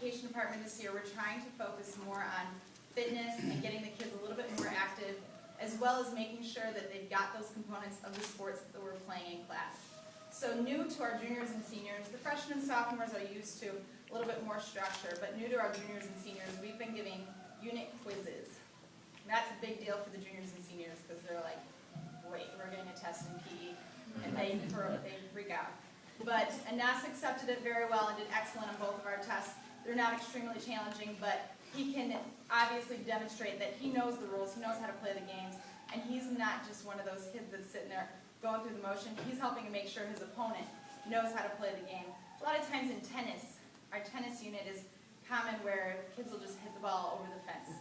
Education Department this year, we're trying to focus more on fitness and getting the kids a little bit more active, as well as making sure that they've got those components of the sports that we're playing in class. So new to our juniors and seniors, the freshmen and sophomores are used to a little bit more structure, but new to our juniors and seniors, we've been giving unit quizzes. And that's a big deal for the juniors and seniors because they're like, wait, we're getting a test in PE, and they freak out. But Anas accepted it very well and did excellent on both of our tests. They're not extremely challenging, but he can obviously demonstrate that he knows the rules, he knows how to play the games, and he's not just one of those kids that's sitting there going through the motion. He's helping to make sure his opponent knows how to play the game. A lot of times in tennis, our tennis unit is common where kids will just hit the ball over the fence,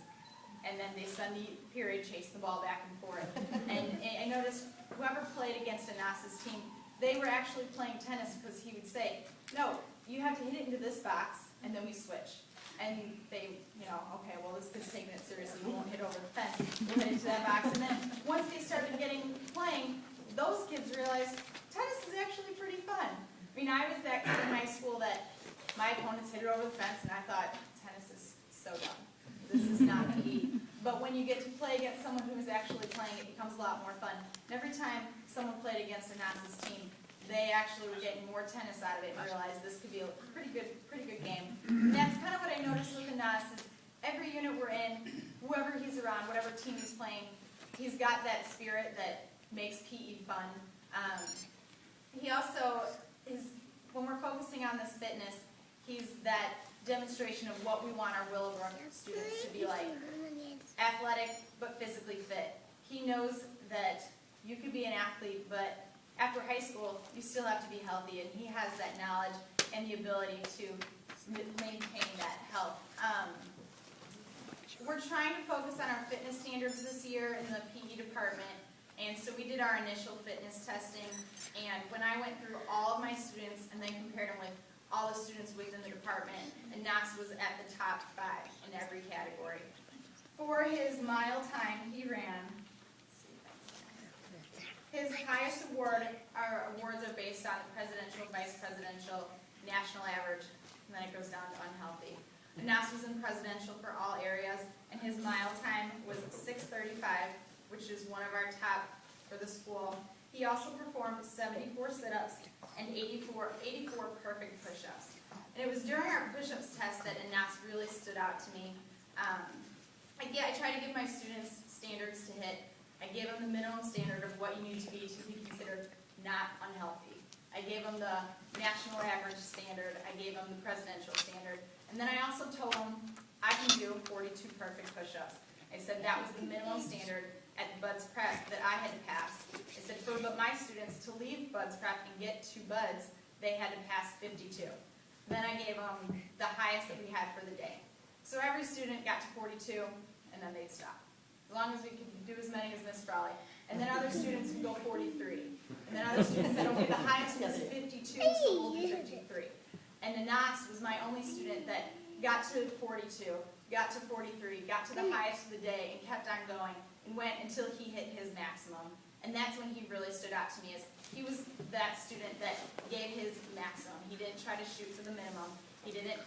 and then they spend the period chasing the ball back and forth. And I noticed whoever played against Anas's team, they were actually playing tennis because he would say, no, you have to hit it into this box, and then we switch. And they, okay, well, this kid's taking it seriously. We won't hit over the fence. We'll hit it to that box. And then once they started playing, those kids realized tennis is actually pretty fun. I mean, I was that kid in my school that my opponents hit it over the fence, and I thought, tennis is so dumb. This is not PE. But when you get to play against someone who is actually playing, it becomes a lot more fun. And every time someone played against Anas's team, they actually were getting more tennis out of it and realized this could be a pretty good game. And that's kind of what I noticed with Anas is every unit we're in, whoever he's around, whatever team he's playing, he's got that spirit that makes PE fun. He also is, when we're focusing on this fitness, he's that demonstration of what we want our Willowbrook students to be like. Athletic, but physically fit. He knows that you could be an athlete, but after high school, you still have to be healthy, and he has that knowledge and the ability to maintain that health. We're trying to focus on our fitness standards this year in the PE department, and so we did our initial fitness testing, and when I went through all of my students and then compared them with all the students within the department, Anas was at the top 5 in every category. For his mile time, he ran. His highest award, our awards are based on the presidential, vice presidential, national average, and then it goes down to unhealthy. Anas was in presidential for all areas, and his mile time was 6:35, which is one of our top for the school. He also performed 74 sit-ups and 84 perfect push-ups. And it was during our push-ups test that Anas really stood out to me. I try to give my students standards to hit. I gave them the minimum standard of what you need to be considered not unhealthy. I gave them the national average standard. I gave them the presidential standard. And then I also told them I can do 42 perfect push-ups. I said that was the minimum standard at Buds Prep that I had to pass. I said but my students to leave Buds Prep and get to Buds, they had to pass 52. Then I gave them the highest that we had for the day. So every student got to 42, and then they'd stop. As long as we could do as many as Miss Frawley. And then other students would go 43. And then other students said, okay, the highest was 52, so we'll do 53. And Anas was my only student that got to 42, got to 43, got to the highest of the day, and kept on going, and went until he hit his maximum. And that's when he really stood out to me, as he was that student that gave his maximum. He didn't try to shoot for the minimum. He didn't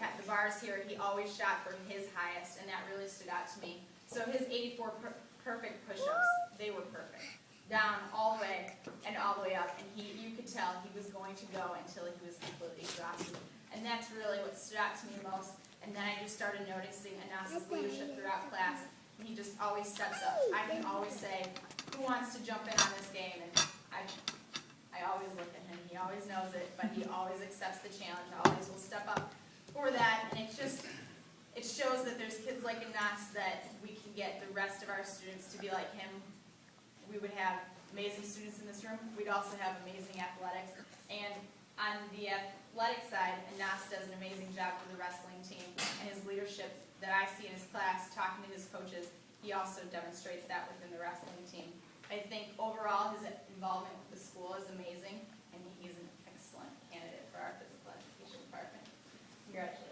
have the bars here. He always shot for his highest, and that really stood out to me. So his 84 perfect push-ups, they were perfect. Down all the way and all the way up, and you could tell he was going to go until he was completely exhausted. And that's really what stood out to me most. And then I just started noticing Anas's leadership throughout class. And he just always steps up. I can always say, who wants to jump in on this game? And I always look at him. He always knows it, but he always accepts the challenge. Always will step up for that. And it shows that there's kids like Anas that we can get the rest of our students to be like him. We would have amazing students in this room. We'd also have amazing athletics. And on the athletic side, Anas does an amazing job for the wrestling team. And his leadership that I see in his class, talking to his coaches, he also demonstrates that within the wrestling team. I think overall his involvement with the school is amazing, and he's an excellent candidate for our physical education department. Congratulations.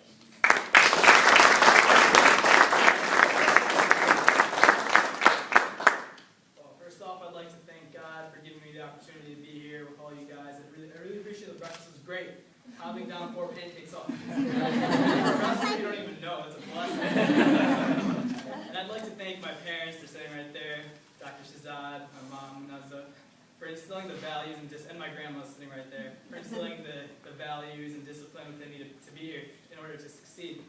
First off, I'd like to thank God for giving me the opportunity to be here with all you guys. I really appreciate the breakfast. It was great. Calming down before pancakes off. Zad, my mom, Nazza, for instilling the values and my grandma's sitting right there, for instilling the values and discipline within me to be here in order to succeed.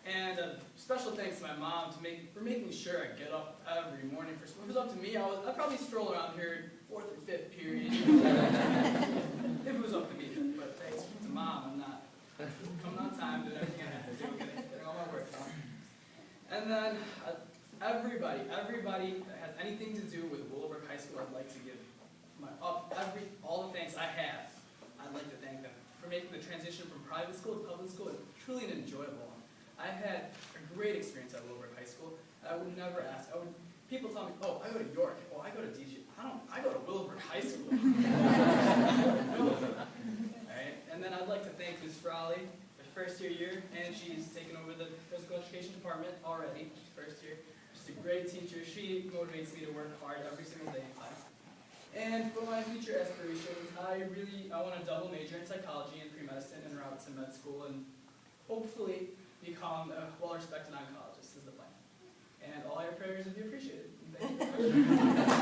And special thanks to my mom for making sure I get up every morning for school. If it was up to me, I'd probably stroll around here 4th or 5th period. If it was up to me. But thanks to mom, I'm not coming on time, doing everything I have to do, getting all my work done. And then everybody that has anything to do with Willowbrook High School, I'd like to give all the thanks I have. I'd like to thank them for making the transition from private school to public school truly an enjoyable one. I had a great experience at Willowbrook High School. I would never ask. People tell me, oh, I go to York. Oh, I go to DG. I go to Willowbrook High School. Right? And then I'd like to thank Ms. Frawley, her first year, and she's taken over the physical education department already. She's first year. She's a great teacher. She motivates me to work hard every single day in class. And for my future aspirations, I want to double major in psychology and pre-medicine in Robinson Med School, and hopefully become a well-respected oncologist is the plan. And all your prayers would be appreciated. Thank you.